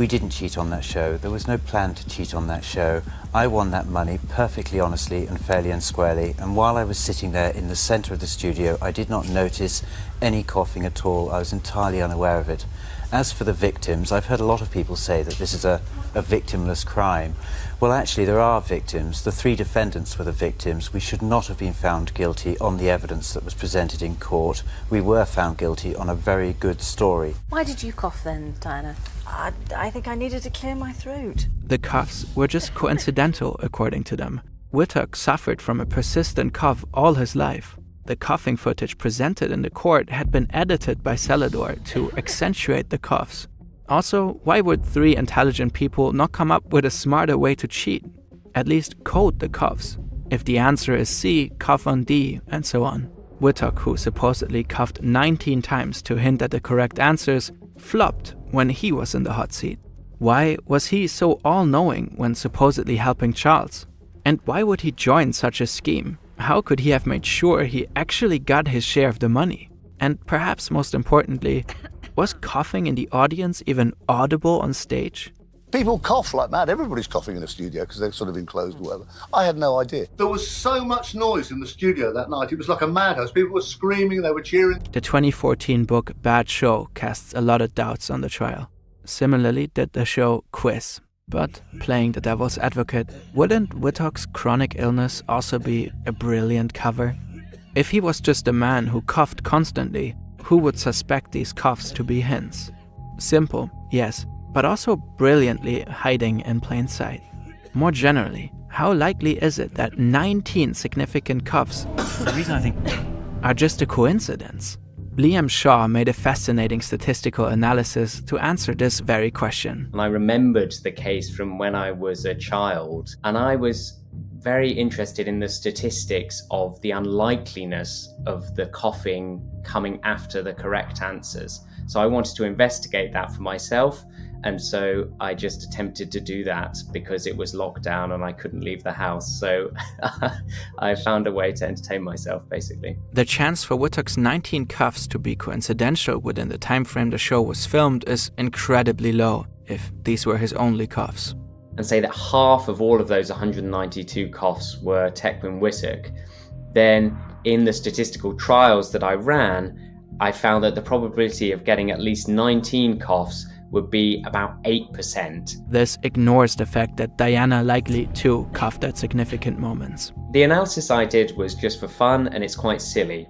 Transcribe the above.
We didn't cheat on that show. There was no plan to cheat on that show. I won that money perfectly honestly and fairly and squarely, and while I was sitting there in the centre of the studio, I did not notice any coughing at all. I was entirely unaware of it. As for the victims, I've heard a lot of people say that this is a victimless crime. Well, actually, there are victims. The 3 defendants were the victims. We should not have been found guilty on the evidence that was presented in court. We were found guilty on a very good story. Why did you cough then, Diana? I think I needed to clear my throat. The coughs were just coincidental, according to them. Wittock suffered from a persistent cough all his life. The coughing footage presented in the court had been edited by Celador to accentuate the coughs. Also, why would 3 intelligent people not come up with a smarter way to cheat? At least code the coughs. If the answer is C, cough on D, and so on. Wittock, who supposedly coughed 19 times to hint at the correct answers, flopped when he was in the hot seat. Why was he so all-knowing when supposedly helping Charles? And why would he join such a scheme? How could he have made sure he actually got his share of the money? And perhaps most importantly, was coughing in the audience even audible on stage? People cough like mad. Everybody's coughing in the studio because they're sort of enclosed or whatever. I had no idea. There was so much noise in the studio that night. It was like a madhouse. People were screaming, they were cheering. The 2014 book Bad Show casts a lot of doubts on the trial. Similarly did the show Quiz. But, playing the devil's advocate, wouldn't Wittock's chronic illness also be a brilliant cover? If he was just a man who coughed constantly, who would suspect these coughs to be hints? Simple, yes, but also brilliantly hiding in plain sight. More generally, how likely is it that 19 significant coughs The reason I think are just a coincidence? Liam Shaw made a fascinating statistical analysis to answer this very question. And I remembered the case from when I was a child, and I was very interested in the statistics of the unlikeliness of the coughing coming after the correct answers. So I wanted to investigate that for myself, and so I just attempted to do that because it was locked down and I couldn't leave the house. So I found a way to entertain myself, basically. The chance for Wittock's 19 coughs to be coincidental within the time frame the show was filmed is incredibly low, if these were his only coughs. And say that half of all of those 192 coughs were Tequin Wittock, then in the statistical trials that I ran, I found that the probability of getting at least 19 coughs would be about 8%. This ignores the fact that Diana likely too coughed at significant moments. The analysis I did was just for fun, and it's quite silly.